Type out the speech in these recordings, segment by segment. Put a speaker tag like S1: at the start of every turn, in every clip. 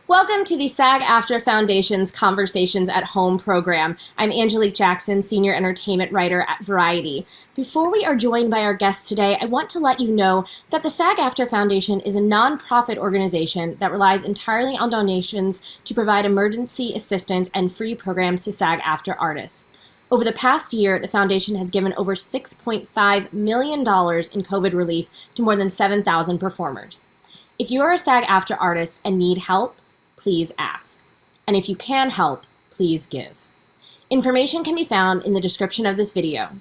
S1: Welcome to the SAG-AFTRA Foundation's Conversations at Home program. I'm Angelique Jackson, Senior Entertainment Writer at Variety. Before we are joined by our guests today, I want to let you know that the SAG-AFTRA Foundation is a nonprofit organization that relies entirely on donations to provide emergency assistance and free programs to SAG-AFTRA artists. Over the past year, the foundation has given over $6.5 million in COVID relief to more than 7,000 performers. If you are a SAG-AFTRA artist and need help, please ask. And if you can help, please give. Information can be found in the description of this video.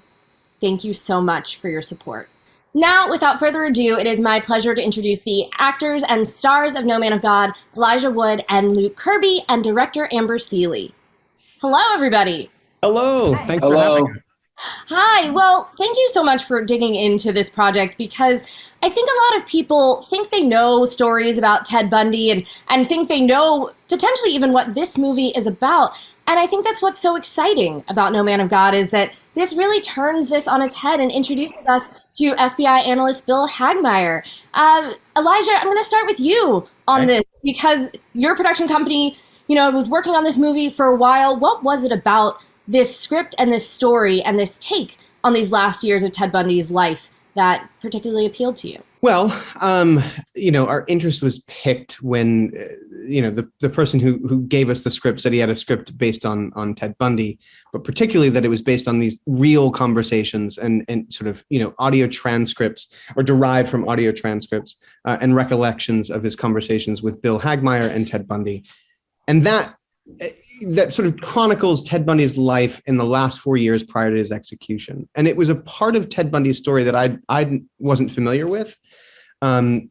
S1: Thank you so much for your support. Now, without further ado, it is my pleasure to introduce the actors and stars of No Man of God, Elijah Wood and Luke Kirby, and director Amber Sealey. Hello, everybody.
S2: Hello.
S3: Hi.
S2: Thanks for having us.
S1: Hi. Well, thank you so much for digging into this project, because I think a lot of people think they know stories about Ted Bundy and think they know potentially even what this movie is about. And I think that's what's so exciting about No Man of God, is that this really turns this on its head and introduces us to FBI analyst Bill Hagmaier. Elijah, I'm going to start with you on this, because your production company, was working on this movie for a while. What was it about this script and this story and this take on these last years of Ted Bundy's life that particularly appealed to you?
S2: Well, our interest was picked when, the person who gave us the script said he had a script based on Ted Bundy, but particularly that it was based on these real conversations and sort of, audio transcripts, or derived from audio transcripts and recollections of his conversations with Bill Hagmaier and Ted Bundy. And that sort of chronicles Ted Bundy's life in the last 4 years prior to his execution. And it was a part of Ted Bundy's story that I wasn't familiar with. I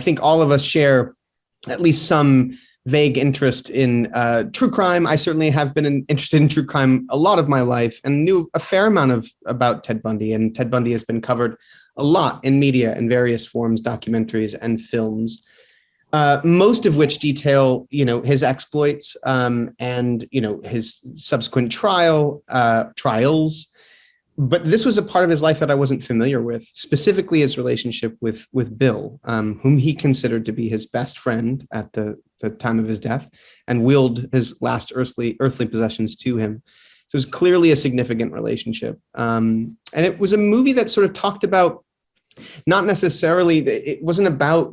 S2: think all of us share at least some vague interest in true crime. I certainly have been interested in true crime a lot of my life and knew a fair amount about Ted Bundy. And Ted Bundy has been covered a lot in media in various forms, documentaries and films. Most of which detail, his exploits and, his subsequent trials. But this was a part of his life that I wasn't familiar with, specifically his relationship with Bill, whom he considered to be his best friend at the time of his death, and willed his last earthly possessions to him. So it was clearly a significant relationship. And it was a movie that sort of talked about, not necessarily, it wasn't about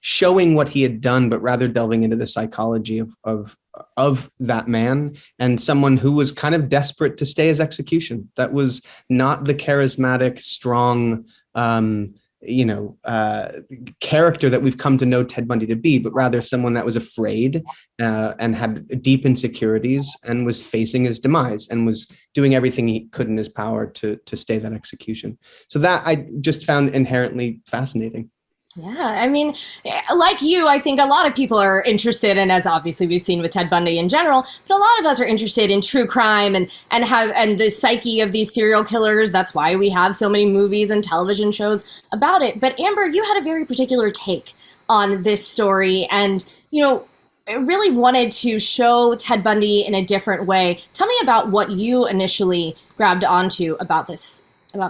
S2: showing what he had done, but rather delving into the psychology of that man, and someone who was kind of desperate to stay his execution. That was not the charismatic, strong, character that we've come to know Ted Bundy to be, but rather someone that was afraid and had deep insecurities and was facing his demise and was doing everything he could in his power to stay that execution. So that I just found inherently fascinating.
S1: Yeah, I mean, like you, I think a lot of people are interested, and as obviously we've seen with Ted Bundy in general, but a lot of us are interested in true crime and the psyche of these serial killers. That's why we have so many movies and television shows about it. But Amber, you had a very particular take on this story, and really wanted to show Ted Bundy in a different way. Tell me about what you initially grabbed onto about this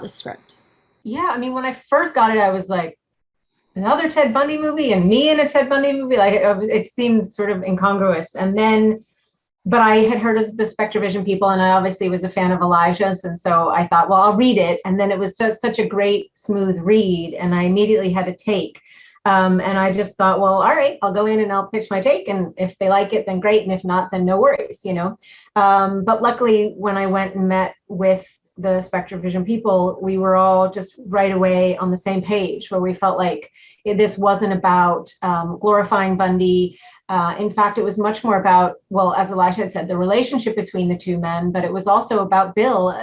S1: script.
S3: Yeah, I mean, when I first got it, I was like, another Ted Bundy movie and me in a Ted Bundy movie, it seemed sort of incongruous. And then, but I had heard of the SpectraVision people, and I obviously was a fan of Elijah's, and so I thought, well, I'll read it. And then it was such a great, smooth read, and I immediately had a take. And I just thought, well, all right, I'll go in and I'll pitch my take, and if they like it, then great, and if not, then no worries, But luckily, when I went and met with the SpectraVision people, we were all just right away on the same page, where we felt like this wasn't about glorifying Bundy. In fact, it was much more about, well, as Elijah had said, the relationship between the two men, but it was also about Bill,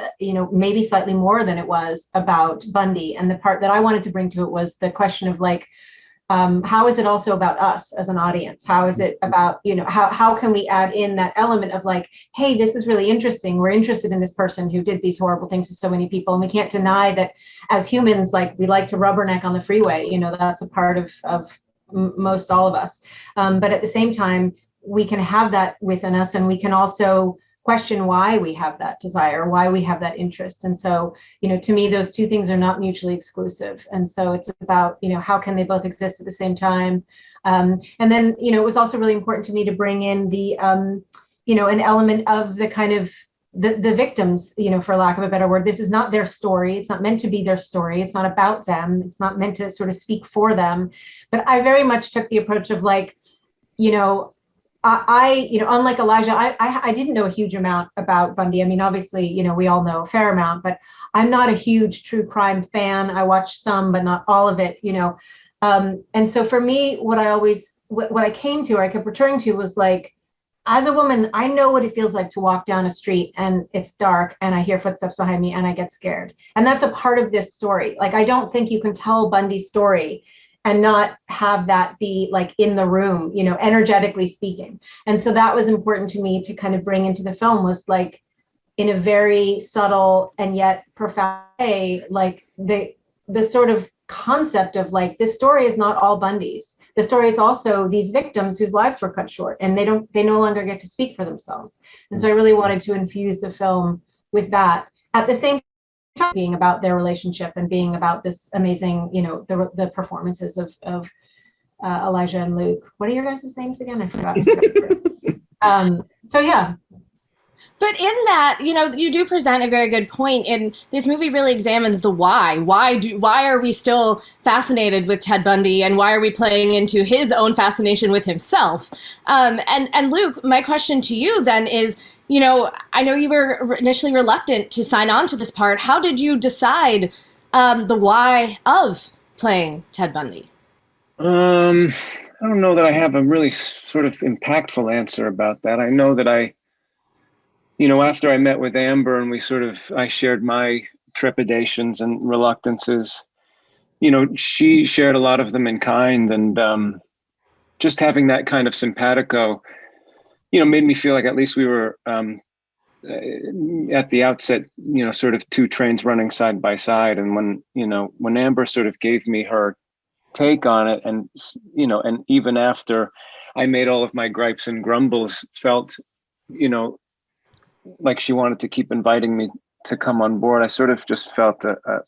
S3: maybe slightly more than it was about Bundy. And the part that I wanted to bring to it was the question of how is it also about us as an audience? How is it about, how can we add in that element of hey, this is really interesting. We're interested in this person who did these horrible things to so many people. And we can't deny that as humans, we like to rubberneck on the freeway. That's a part of most all of us. But at the same time, we can have that within us, and we can also question why we have that desire, why we have that interest. And so, to me, those two things are not mutually exclusive. And so it's about, how can they both exist at the same time? And then, it was also really important to me to bring in the, an element of the kind of the victims, for lack of a better word. This is not their story. It's not meant to be their story. It's not about them. It's not meant to sort of speak for them. But I very much took the approach of like, I unlike Elijah, I didn't know a huge amount about Bundy. I mean, obviously, we all know a fair amount, but I'm not a huge true crime fan. I watched some, but not all of it, and so for me, what I came to, or I kept returning to, was like, as a woman, I know what it feels like to walk down a street and it's dark and I hear footsteps behind me and I get scared. And that's a part of this story. Like, I don't think you can tell Bundy's story and not have that be like in the room, energetically speaking. And so that was important to me to kind of bring into the film, was like, in a very subtle and yet profound way, like the sort of concept of like, this story is not all Bundy's. The story is also these victims whose lives were cut short, and they no longer get to speak for themselves. And so I really wanted to infuse the film with that, at the same time being about their relationship and being about this amazing, the performances of Elijah and Luke. What are your guys' names again? I forgot. So yeah.
S1: But in that, you do present a very good point, and this movie really examines the why. Why are we still fascinated with Ted Bundy, and why are we playing into his own fascination with himself? And Luke, my question to you then is, I know you were initially reluctant to sign on to this part. How did you decide the why of playing Ted Bundy?
S4: I don't know that I have a really sort of impactful answer about that. I know that after I met with Amber and I shared my trepidations and reluctances, she shared a lot of them in kind, and just having that kind of simpatico, made me feel like at least we were at the outset, sort of two trains running side by side. And when Amber sort of gave me her take on it, and even after I made all of my gripes and grumbles, felt, like she wanted to keep inviting me to come on board. I sort of just felt that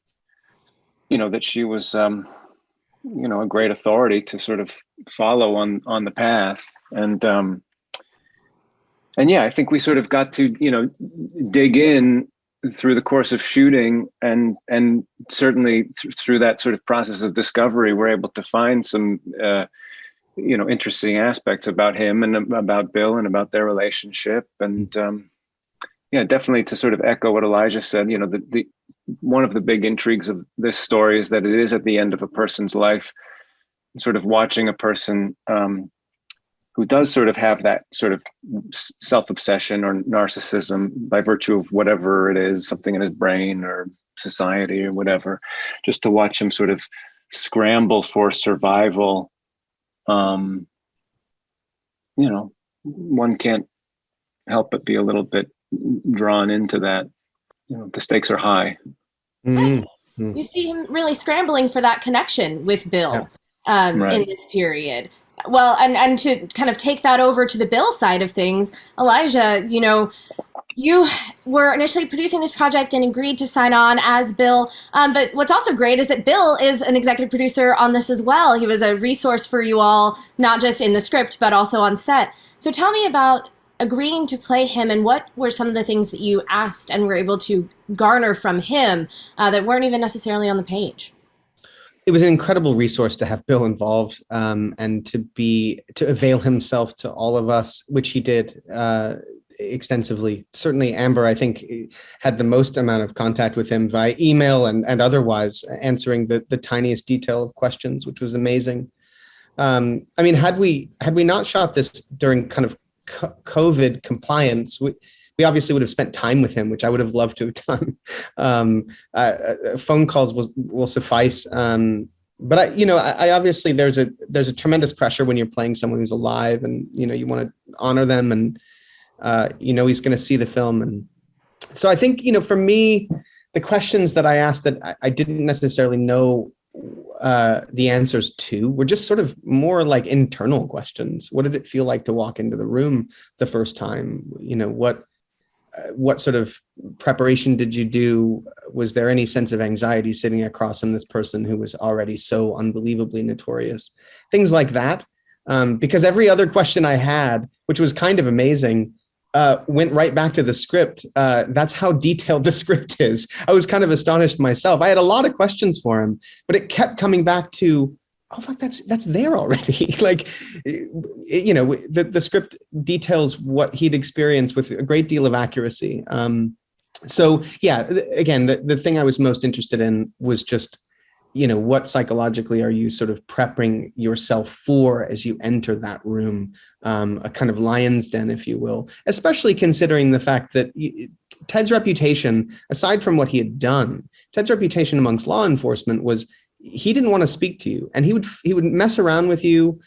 S4: she was, a great authority to sort of follow on the path. And yeah, I think we sort of got to, dig in through the course of shooting, and certainly through that sort of process of discovery, we're able to find some, interesting aspects about him and about Bill and about their relationship. And, yeah, definitely to sort of echo what Elijah said, the one of the big intrigues of this story is that it is at the end of a person's life, sort of watching a person who does sort of have that sort of self-obsession or narcissism by virtue of whatever it is, something in his brain or society or whatever, just to watch him sort of scramble for survival. One can't help but be a little bit drawn into that. The stakes are high.
S1: You see him really scrambling for that connection with Bill
S4: Right.
S1: in this period. Well, and to kind of take that over to the Bill side of things, Elijah, you were initially producing this project and agreed to sign on as Bill. But what's also great is that Bill is an executive producer on this as well. He was a resource for you all, not just in the script, but also on set. So tell me about agreeing to play him, and what were some of the things that you asked and were able to garner from him that weren't even necessarily on the page?
S2: It was an incredible resource to have Bill involved, and to avail himself to all of us, which he did extensively. Certainly Amber, I think, had the most amount of contact with him via email and otherwise, answering the tiniest detail of questions, which was amazing. I mean, had we not shot this during kind of COVID compliance, we obviously would have spent time with him, which I would have loved to have done. Phone calls will suffice. But I obviously there's a tremendous pressure when you're playing someone who's alive, and you want to honor them, and he's going to see the film. And so I think for me, the questions that I asked that I didn't necessarily know the answers to were just sort of more like internal questions. What did it feel like to walk into the room the first time? what sort of preparation did you do? Was there any sense of anxiety sitting across from this person who was already so unbelievably notorious? Things like that. Because every other question I had, which was kind of amazing, went right back to the script. That's how detailed the script is. I was kind of astonished myself. I had a lot of questions for him, but it kept coming back to, oh, fuck, that's there already. Like, the script details what he'd experienced with a great deal of accuracy. So yeah, again, the thing I was most interested in was just, what psychologically are you sort of prepping yourself for as you enter that room, a kind of lion's den, if you will, especially considering the fact that Ted's reputation, aside from what he had done, Ted's reputation amongst law enforcement was he didn't want to speak to you, and he would mess around with you.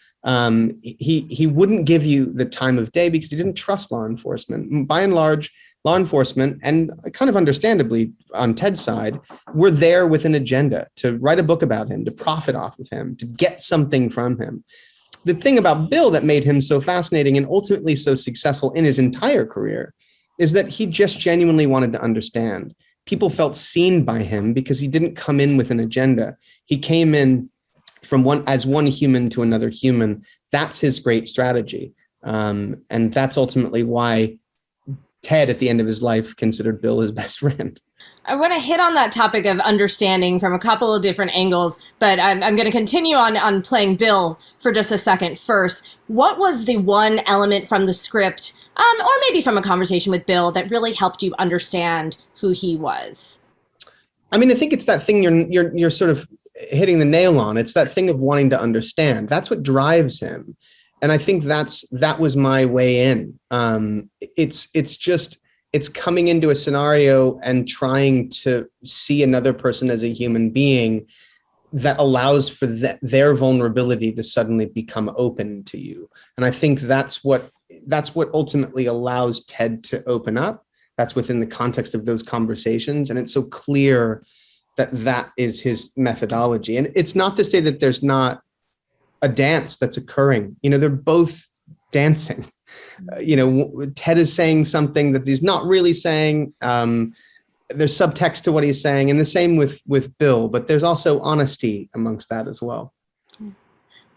S2: He wouldn't give you the time of day because he didn't trust law enforcement. By and large, law enforcement, and kind of understandably on Ted's side, were there with an agenda to write a book about him, to profit off of him, to get something from him. The thing about Bill that made him so fascinating and ultimately so successful in his entire career is that he just genuinely wanted to understand. People felt seen by him because he didn't come in with an agenda. He came in from one human to another human. That's his great strategy. And that's ultimately why Ted, at the end of his life, considered Bill his best friend.
S1: I want to hit on that topic of understanding from a couple of different angles, but I'm going to continue on playing Bill for just a second first. What was the one element from the script, or maybe from a conversation with Bill, that really helped you understand who he was?
S2: I mean, I think it's that thing you're sort of hitting the nail on. It's that thing of wanting to understand. That's what drives him. And I think that was my way in. It's coming into a scenario and trying to see another person as a human being that allows for their vulnerability to suddenly become open to you. And I think that's what ultimately allows Ted to open up. That's within the context of those conversations. And it's so clear that is his methodology. And it's not to say that there's not a dance that's occurring. They're both dancing. Ted is saying something that he's not really saying. There's subtext to what he's saying, and the same with Bill, but there's also honesty amongst that as well.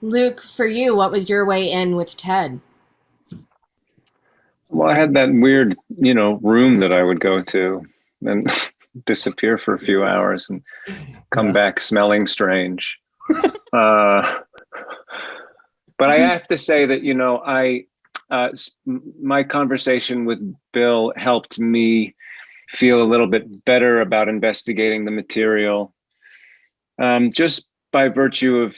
S1: Luke, for you, what was your way in with Ted?
S4: Well, I had that weird, room that I would go to and disappear for a few hours and come back smelling strange. But I have to say that, my conversation with Bill helped me feel a little bit better about investigating the material, just by virtue of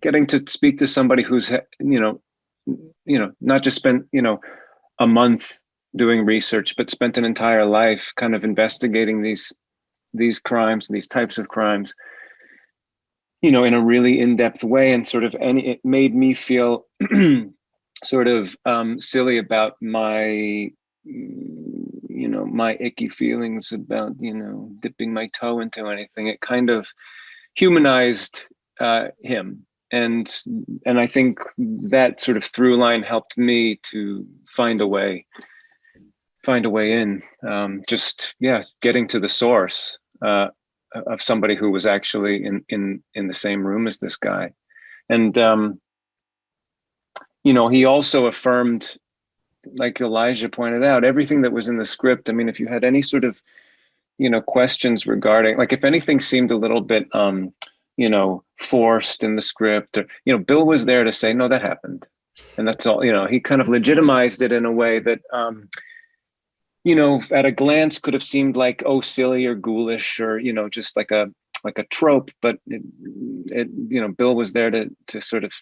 S4: getting to speak to somebody who's, not just spent, a month doing research, but spent an entire life kind of investigating these crimes, these types of crimes, in a really in-depth way, and it made me feel sort of silly about my, my icky feelings about, dipping my toe into anything. It kind of humanized him. And I think that sort of through line helped me to find a way in, getting to the source of somebody who was actually in the same room as this guy. And, he also affirmed, like Elijah pointed out, everything that was in the script. I mean, if you had any sort of, questions regarding, like if anything seemed a little bit, forced in the script, or, Bill was there to say, no, that happened. And that's all, he kind of legitimized it in a way that, at a glance could have seemed like, oh, silly or ghoulish, or, just like a trope. But Bill was there to sort of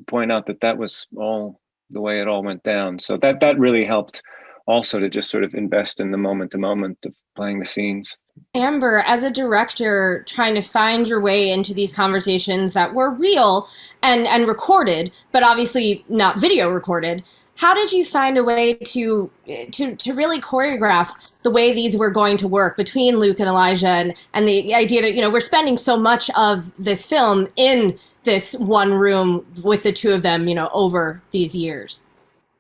S4: point out that was all the way it all went down. So that really helped also to just sort of invest in the moment to moment of playing the scenes.
S1: Amber, as a director, trying to find your way into these conversations that were real and recorded, but obviously not video recorded, how did you find a way to really choreograph the way these were going to work between Luke and Elijah, and the idea that, we're spending so much of this film in this one room with the two of them, over these years?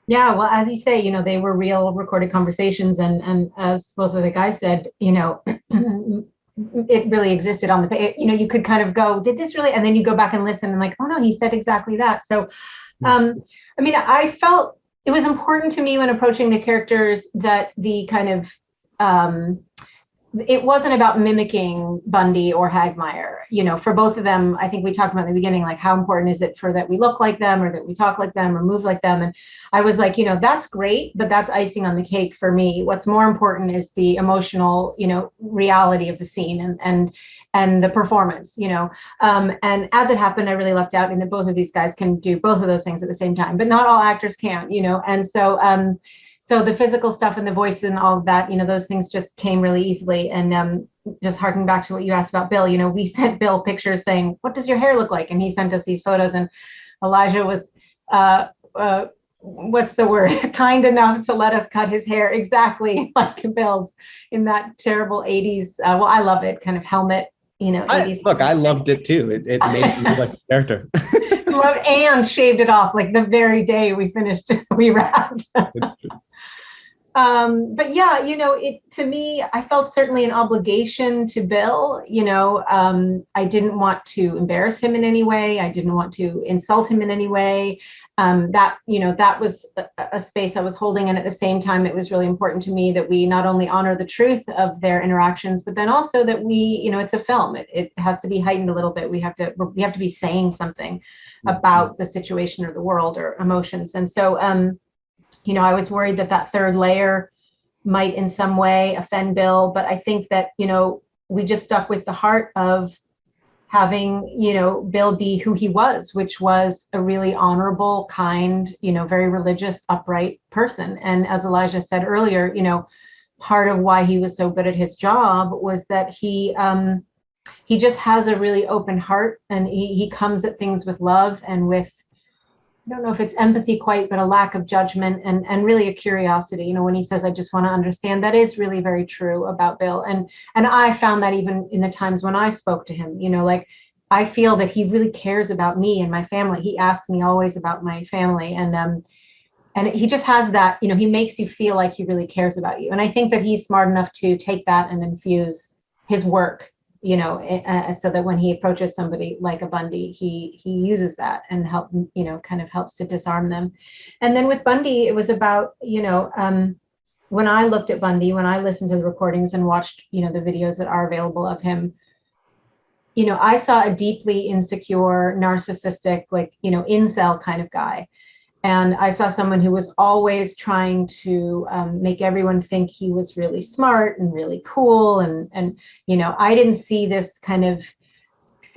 S3: Yeah, well, as you say, they were real recorded conversations, and as both of the guys said, it really existed on the page. You could kind of go, did this really? And then you go back and listen and like, oh no, he said exactly that. So, I mean, I felt it was important to me when approaching the characters that the kind of it wasn't about mimicking Bundy or Hagmeyer. For both of them, I think we talked about in the beginning, like how important is it for that we look like them or that we talk like them or move like them. And I was like, that's great, but that's icing on the cake for me. What's more important is the emotional, reality of the scene and the performance, and as it happened, I really lucked out in that both of these guys can do both of those things at the same time, but not all actors can, and so the physical stuff and the voice and all of that, those things just came really easily. And just harking back to what you asked about Bill, we sent Bill pictures saying, what does your hair look like? And he sent us these photos, and Elijah was, what's the word? Kind enough to let us cut his hair exactly like Bill's in that terrible 80s. Well, I love it, kind of helmet, 80s.
S2: Look, I loved it too. It made me like a character.
S3: And shaved it off like the very day we finished, we wrapped. But yeah, it to me, I felt certainly an obligation to Bill. I didn't want to embarrass him in any way. I didn't want to insult him in any way. That was a space I was holding. And at the same time, it was really important to me that we not only honor the truth of their interactions, but then also that we, it's a film. It has to be heightened a little bit. We have to be saying something about the situation or the world or emotions. And so, I was worried that third layer might in some way offend Bill, but I think that, we just stuck with the heart of having, Bill be who he was, which was a really honorable, kind, very religious, upright person. And as Elijah said earlier, part of why he was so good at his job was that he just has a really open heart, and he comes at things with love and with, I don't know if it's empathy quite, but a lack of judgment and really a curiosity. When he says, I just want to understand, that is really very true about Bill. And I found that even in the times when I spoke to him, like I feel that he really cares about me and my family. He asks me always about my family. And he just has that, he makes you feel like he really cares about you. And I think that he's smart enough to take that and infuse his work, so that when he approaches somebody like a Bundy, he uses that and kind of helps to disarm them. And then with Bundy, it was about, when I looked at Bundy, when I listened to the recordings and watched, the videos that are available of him, I saw a deeply insecure, narcissistic, incel kind of guy. And I saw someone who was always trying to make everyone think he was really smart and really cool. And I didn't see this kind of,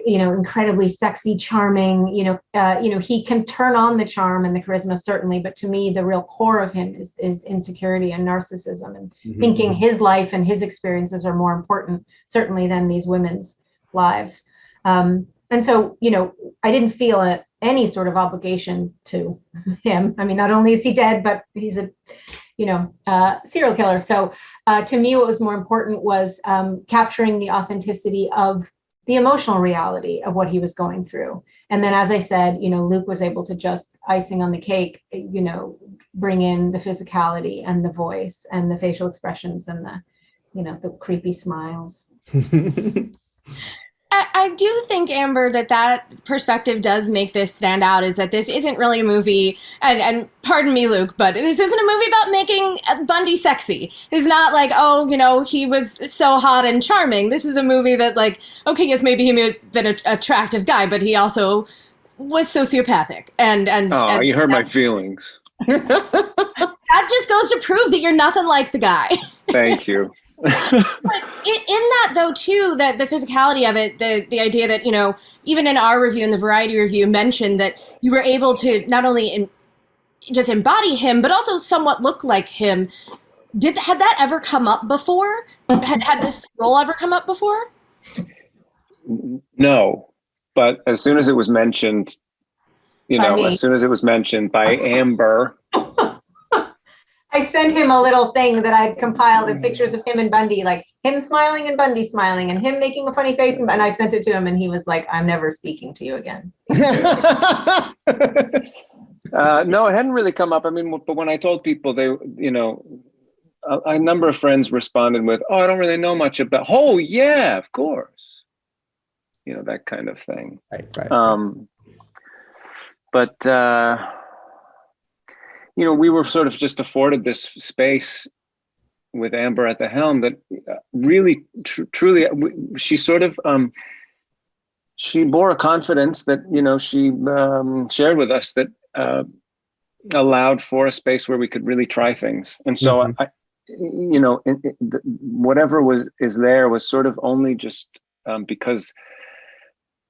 S3: incredibly sexy, charming, he can turn on the charm and the charisma, certainly. But to me, the real core of him is insecurity and narcissism and thinking his life and his experiences are more important, certainly, than these women's lives. And so, I didn't feel any sort of obligation to him. I mean, not only is he dead, but he's a, serial killer. So to me, what was more important was capturing the authenticity of the emotional reality of what he was going through. And then, as I said, Luke was able to just icing on the cake, bring in the physicality and the voice and the facial expressions and the creepy smiles.
S1: I do think, Amber, that perspective does make this stand out, is that this isn't really a movie, and pardon me, Luke, but this isn't a movie about making Bundy sexy. It's not like, he was so hot and charming. This is a movie that, okay, yes, maybe he may have been an attractive guy, but he also was sociopathic. And
S4: you hurt my feelings.
S1: That just goes to prove that you're nothing like the guy.
S4: Thank you.
S1: But in that, though, too, that the physicality of it, the idea that, even in our review, in the Variety review, mentioned that you were able to not only just embody him, but also somewhat look like him. Had that ever come up before? Had this role ever come up before?
S4: No, but as soon as it was mentioned, as soon as it was mentioned by Amber,
S3: I sent him a little thing that I'd compiled of pictures of him and Bundy, like him smiling and Bundy smiling and him making a funny face. And I sent it to him and he was like, I'm never speaking to you again.
S4: No, it hadn't really come up. I mean, but when I told people, they, you know, a number of friends responded with, "Oh, I don't really know much about." Oh, yeah, of course. You know, that kind of thing.
S2: Right.
S4: But you know, we were sort of just afforded this space with Amber at the helm that really, truly, she sort of she bore a confidence that, you know, she shared with us that allowed for a space where we could really try things. And so
S2: Mm-hmm.
S4: you know, whatever is there was sort of only just because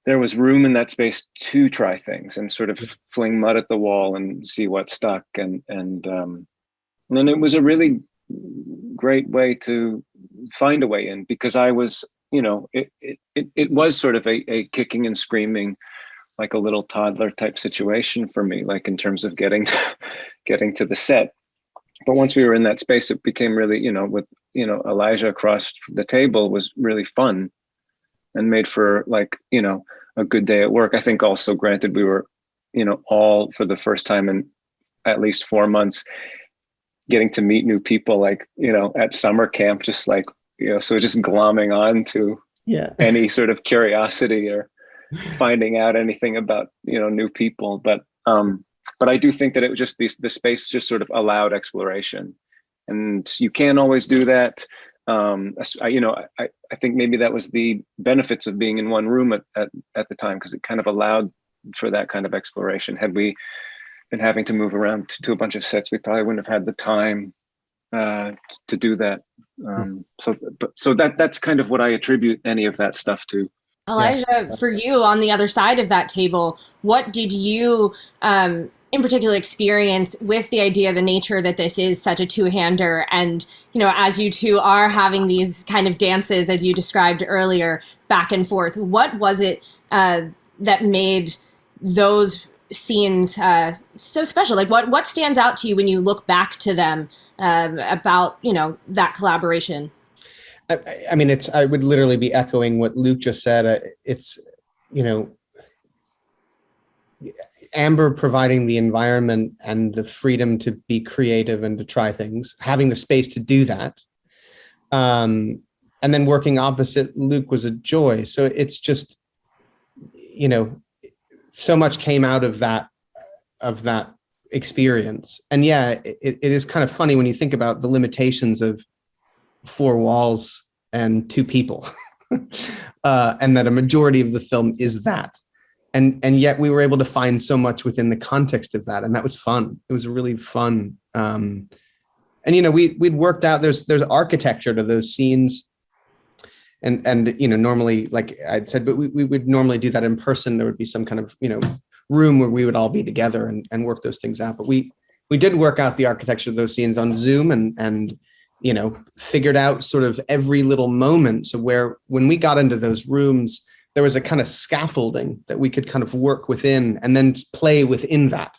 S4: there was room in that space to try things and sort of fling mud at the wall and see what stuck. And then it was a really great way to find a way in, because I was, you know, it was sort of a kicking and screaming, like a little toddler type situation for me, like in terms of getting to the set. But once we were in that space, it became really, you know, with, you know, Elijah across the table was really fun and made for, like, you know, a good day at work. I think also, granted, we were, you know, all for the first time in at least 4 months getting to meet new people, like, you know, at summer camp, just like, you know, so just glomming on to any sort of curiosity or finding out anything about, you know, new people. But I do think that it was just the space just sort of allowed exploration, and you can't always do that. You know, I think maybe that was the benefits of being in one room at the time, because it kind of allowed for that kind of exploration. Had we been having to move around to a bunch of sets, we probably wouldn't have had the time to do that. So that's kind of what I attribute any of that stuff to.
S1: Elijah, for you on the other side of that table, what did you in particular experience with the idea, the nature that this is such a two-hander, and, you know, as you two are having these kind of dances, as you described earlier, back and forth, what was it that made those scenes so special? Like, what stands out to you when you look back to them about, you know, that collaboration?
S2: I mean, I would literally be echoing what Luke just said. It's, you know, Amber providing the environment and the freedom to be creative and to try things, having the space to do that. And then working opposite Luke was a joy. So it's just, you know, so much came out of that experience. And yeah, it is kind of funny when you think about the limitations of 4 walls and 2 people, and that a majority of the film is that. And yet we were able to find so much within the context of that. And that was fun. It was really fun. And, you know, we'd worked out, there's architecture to those scenes. And, you know, normally, like I'd said, but we would normally do that in person. There would be some kind of, you know, room where we would all be together and work those things out. But we did work out the architecture of those scenes on Zoom and, you know, figured out sort of every little moment. So when we got into those rooms, there was a kind of scaffolding that we could kind of work within and then play within that.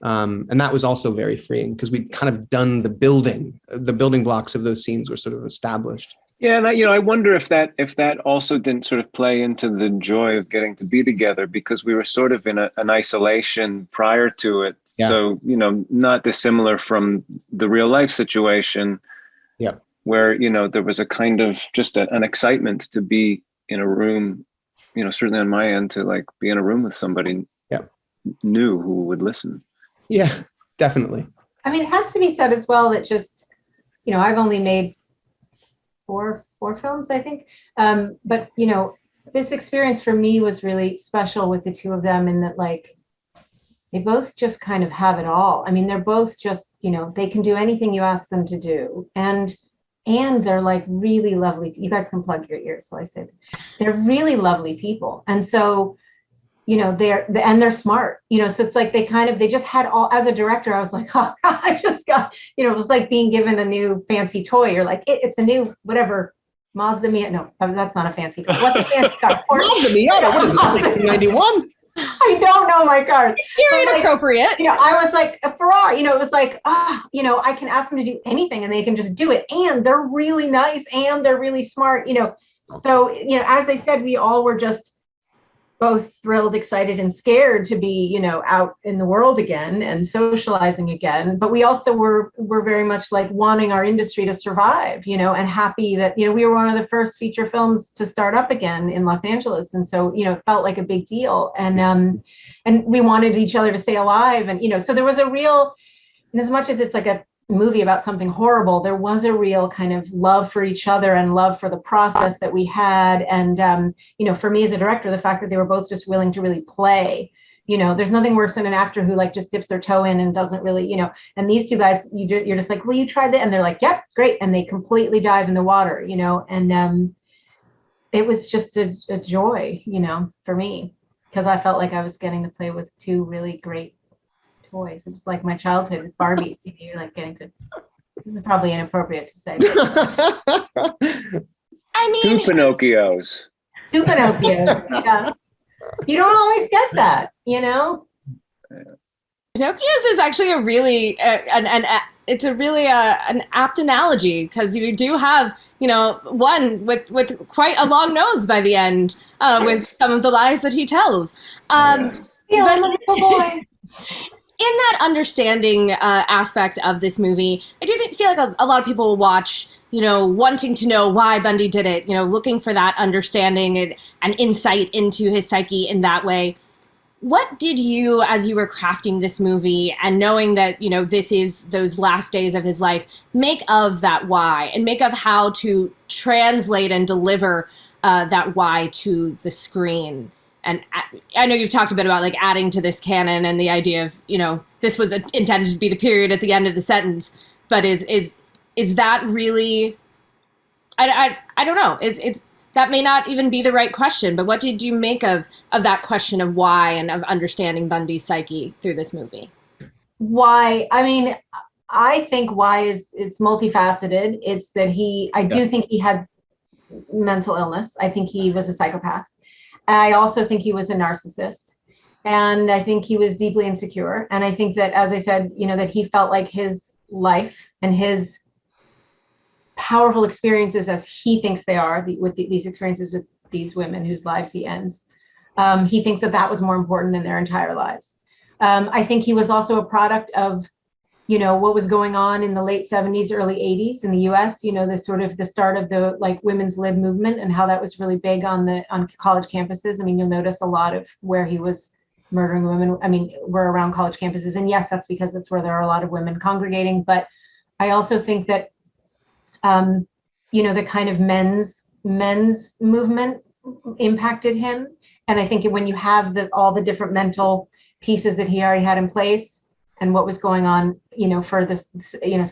S2: And that was also very freeing, because we'd kind of done the building blocks of those scenes were sort of established.
S4: Yeah, and I wonder if that also didn't sort of play into the joy of getting to be together, because we were sort of in an isolation prior to it.
S2: Yeah.
S4: So, you know, not dissimilar from the real life situation.
S2: Yeah.
S4: Where, you know, there was a kind of just an excitement to be in a room, you know, certainly on my end, to like be in a room with somebody new who would listen.
S2: Yeah, definitely.
S3: I mean, it has to be said as well that just, you know, I've only made four films, I think. But, you know, this experience for me was really special with the 2 of them, in that, like, they both just kind of have it all. I mean, they're both just, you know, they can do anything you ask them to do. And they're like really lovely. You guys can plug your ears while I say that. They're really lovely people. And so, you know, they're smart, you know, so it's like they just had all. As a director, I was like, oh God, I just got, you know, it was like being given a new fancy toy. You're like, it's a new, whatever, Mazda Miata. No, that's not a fancy car. What's a fancy car?
S2: Mazda Miata, what is that, 1991?
S3: I don't know my cars.
S1: Very inappropriate.
S3: Like, you know, I was like, a Ferrari, you know, it was like, you know, I can ask them to do anything and they can just do it. And they're really nice and they're really smart, you know. So, you know, as I said, we all were just both thrilled, excited, and scared to be, out in the world again and socializing again. But we also were very much like wanting our industry to survive, and happy that, we were one of the first feature films to start up again in Los Angeles. And so, it felt like a big deal. And we wanted each other to stay alive. And, so there was a real, and as much as it's like a movie about something horrible, there was a real kind of love for each other and love for the process that we had. And, for me as a director, the fact that they were both just willing to really play, there's nothing worse than an actor who like just dips their toe in and doesn't really, and these two guys, you're just like, will you try that? And they're like, yep, great. And they completely dive in the water, and it was just a joy, for me, because I felt like I was getting to play with two really great toys. It was like my childhood with Barbies. You're like getting to. This is probably inappropriate to say.
S1: I mean,
S4: Two Pinocchios.
S3: Yeah. You don't always get that,
S1: Pinocchio's is actually a really it's a really an apt analogy, because you do have one with quite a long nose by the end, with some of the lies that he tells.
S3: But little boy.
S1: In that understanding aspect of this movie, I do feel like a lot of people will watch, wanting to know why Bundy did it, looking for that understanding and insight into his psyche in that way. What did you, as you were crafting this movie and knowing that, this is those last days of his life, make of that why, and make of how to translate and deliver that why to the screen? And I know you've talked a bit about like adding to this canon and the idea of, this was intended to be the period at the end of the sentence, but is that really, I don't know. It's that may not even be the right question, but what did you make of that question of why and of understanding Bundy's psyche through this movie?
S3: Why? I mean, I think why it's multifaceted. It's that I do think he had mental illness. I think he was a psychopath. I also think he was a narcissist, and I think he was deeply insecure. And I think that, as I said, that he felt like his life and his powerful experiences, as he thinks they are, these experiences with these women whose lives he ends, he thinks that was more important than their entire lives. I think he was also a product of, what was going on in the late 70s, early 80s in the US, the sort of the start of the like women's lib movement and how that was really big on college campuses. I mean, you'll notice a lot of where he was murdering women, were around college campuses. And yes, that's because that's where there are a lot of women congregating. But I also think that, the kind of men's movement impacted him. And I think when you have all the different mental pieces that he already had in place, and what was going on, for this,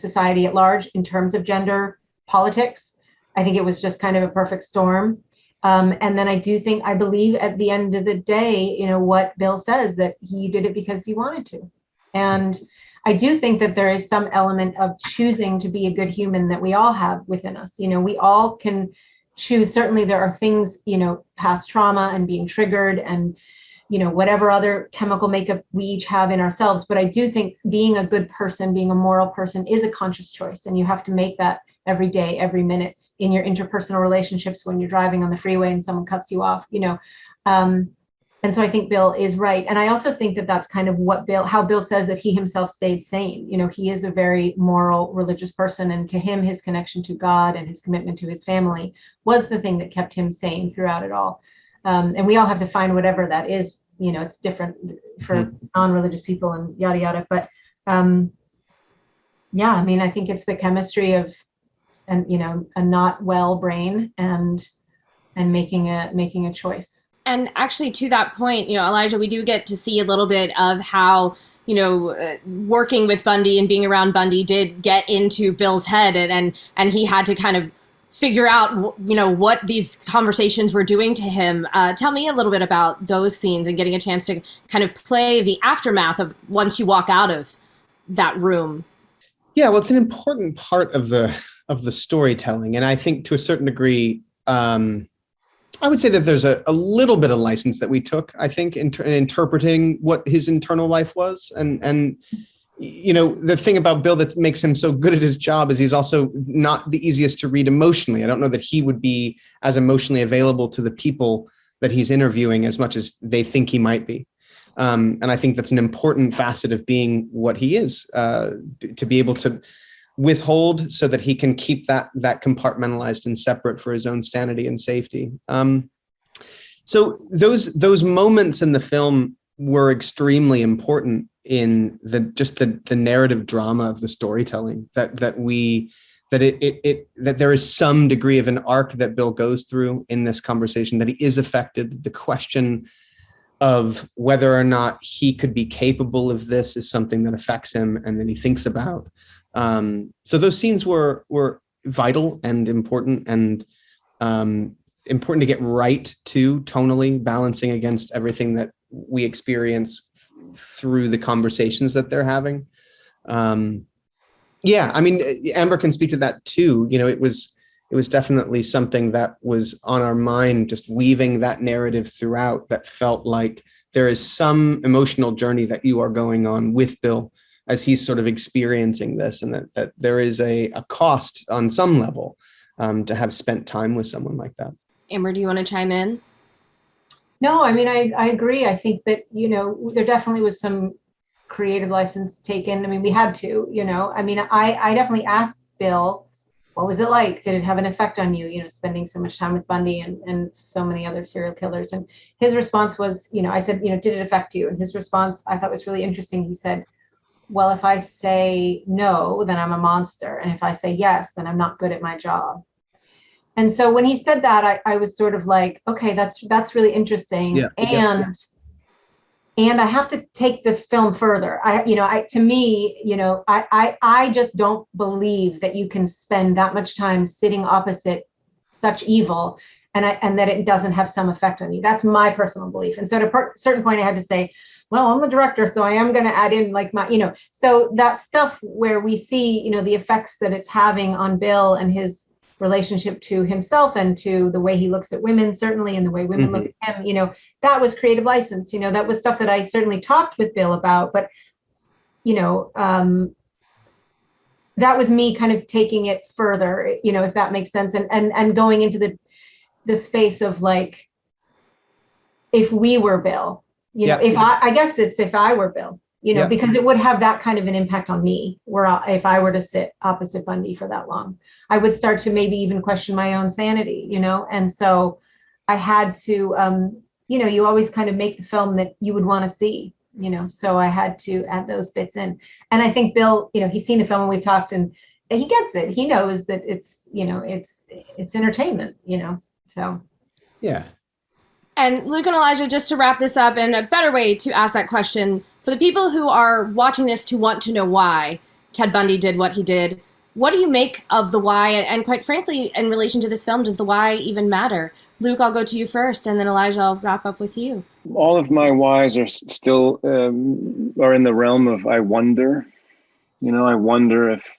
S3: society at large in terms of gender politics, I think it was just kind of a perfect storm. And then I believe at the end of the day, what Bill says, that he did it because he wanted to. And I do think that there is some element of choosing to be a good human that we all have within us. We all can choose. Certainly there are things, past trauma and being triggered and, whatever other chemical makeup we each have in ourselves. But I do think being a good person, being a moral person is a conscious choice. And you have to make that every day, every minute in your interpersonal relationships, when you're driving on the freeway and someone cuts you off, And so I think Bill is right. And I also think that that's kind of how Bill says that he himself stayed sane. He is a very moral, religious person. And to him, his connection to God and his commitment to his family was the thing that kept him sane throughout it all. And we all have to find whatever that is. It's different for non-religious people and yada, yada. But I think it's the chemistry of, a not well brain and making a choice.
S1: And actually, to that point, Elijah, we do get to see a little bit of how, working with Bundy and being around Bundy did get into Bill's head, and he had to kind of figure out, what these conversations were doing to him. Tell me a little bit about those scenes and getting a chance to kind of play the aftermath of once you walk out of that room.
S2: Yeah, well, it's an important part of the storytelling, and I think to a certain degree, I would say that there's a little bit of license that we took, I think, in interpreting what his internal life was. And the thing about Bill that makes him so good at his job is he's also not the easiest to read emotionally. I don't know that he would be as emotionally available to the people that he's interviewing as much as they think he might be. And I think that's an important facet of being what he is, to be able to withhold so that he can keep that compartmentalized and separate for his own sanity and safety. So those moments in the film were extremely important in the narrative drama of the storytelling, that there is some degree of an arc that Bill goes through in this conversation, that he is affected. The question of whether or not he could be capable of this is something that affects him and that he thinks about. So those scenes were vital and important, and important to get right too, tonally, balancing against everything that we experience through the conversations that they're having. Yeah, I mean, Amber can speak to that too. You know, it was definitely something that was on our mind, just weaving that narrative throughout, that felt like there is some emotional journey that you are going on with Bill as he's sort of experiencing this, and that there is a cost on some level to have spent time with someone like that.
S1: Amber, do you want to chime in?
S3: No, I mean, I agree. I think that, you know, there definitely was some creative license taken. I mean, we had to, you know, I mean, I definitely asked Bill, what was it like? Did it have an effect on you, you know, spending so much time with Bundy and so many other serial killers? And his response was, you know, I said, you know, did it affect you? And his response I thought was really interesting. He said, well, if I say no, then I'm a monster. And if I say yes, then I'm not good at my job. And so when he said that, I was sort of like, okay, that's really interesting.
S2: Yeah.
S3: And I have to take the film further. To me, you know, I just don't believe that you can spend that much time sitting opposite such evil and that it doesn't have some effect on you. That's my personal belief. And so at a certain point I had to say, well, I'm the director, so I am going to add in like my, you know, so that stuff where we see, you know, the effects that it's having on Bill and his relationship to himself and to the way he looks at women, certainly, and the way women look at him, you know, that was creative license. You know, that was stuff that I certainly talked with Bill about, but, you know, that was me kind of taking it further, you know, if that makes sense, and going into the space of like, if we were Bill, you know, if I guess it's if I were Bill, you know, because it would have that kind of an impact on me, where if I were to sit opposite Bundy for that long, I would start to maybe even question my own sanity, you know. And so I had to, you know, you always kind of make the film that you would want to see, you know, so I had to add those bits in. And I think Bill, you know, he's seen the film and we've talked, and he gets it. He knows that it's, you know, it's entertainment, you know, so.
S2: Yeah.
S1: And Luke and Elijah, just to wrap this up, and a better way to ask that question, for the people who are watching this to want to know why Ted Bundy did what he did, what do you make of the why? And quite frankly, in relation to this film, does the why even matter? Luke, I'll go to you first, and then Elijah, I'll wrap up with you.
S4: All of my whys are still are in the realm of I wonder. You know, I wonder if,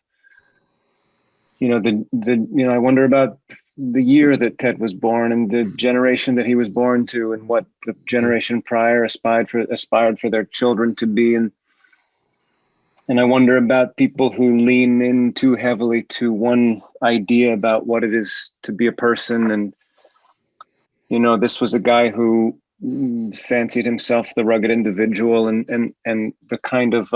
S4: you know, I wonder about the year that Ted was born and the generation that he was born to, and what the generation prior aspired for their children to be. And I wonder about people who lean in too heavily to one idea about what it is to be a person. And, you know, this was a guy who fancied himself the rugged individual, and the kind of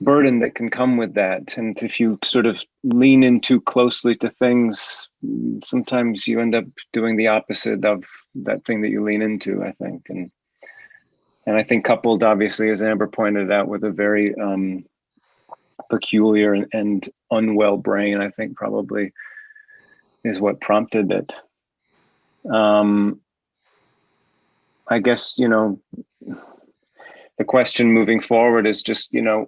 S4: burden that can come with that. And if you sort of lean in too closely to things, sometimes you end up doing the opposite of that thing that you lean into, I think. And I think, coupled, obviously, as Amber pointed out, with a very peculiar and unwell brain, I think probably is what prompted it. I guess, you know, the question moving forward is just, you know,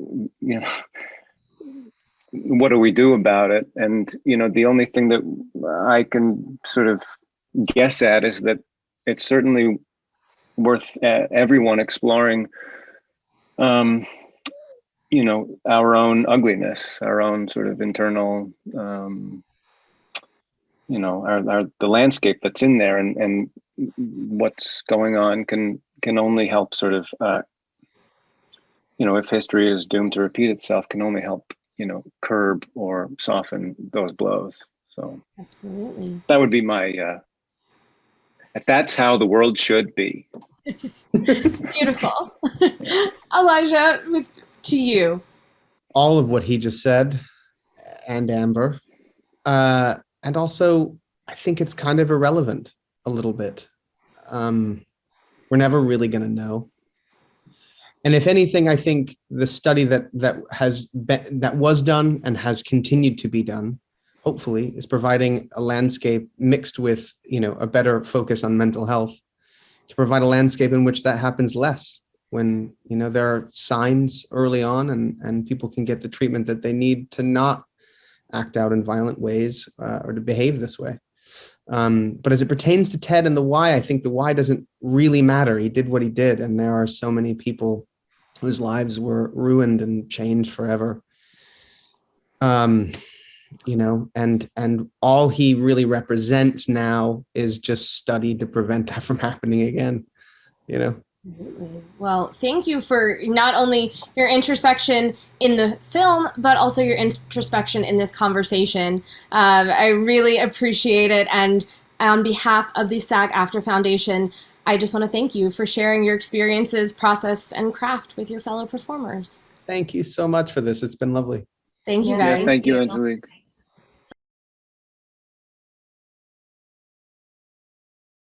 S4: what do we do about it? And, you know, the only thing that I can sort of guess at is that it's certainly worth everyone exploring, you know, our own ugliness, our own sort of internal, you know, the landscape that's in there, and what's going on can only help sort of, you know, if history is doomed to repeat itself, can only help, you know, curb or soften those blows. So
S1: absolutely,
S4: that would be my That's how the world should be.
S1: Beautiful. Elijah, to you.
S2: All of what he just said, and Amber. And also, I think it's kind of irrelevant a little bit. We're never really going to know. And if anything, I think the study that was done and has continued to be done, hopefully, is providing a landscape mixed with, a better focus on mental health, to provide a landscape in which that happens less, when, there are signs early on and people can get the treatment that they need to not act out in violent ways or to behave this way. But as it pertains to Ted and the why, I think the why doesn't really matter. He did what he did, and there are so many people whose lives were ruined and changed forever. And all he really represents now is just study to prevent that from happening again,
S1: Absolutely. Well, thank you for not only your introspection in the film, but also your introspection in this conversation. I really appreciate it. And on behalf of the SAG-AFTRA Foundation, I just want to thank you for sharing your experiences, process, and craft with your fellow performers.
S2: Thank you so much for this. It's been lovely.
S1: Thank you, guys.
S4: Yeah, thank you, Angelique.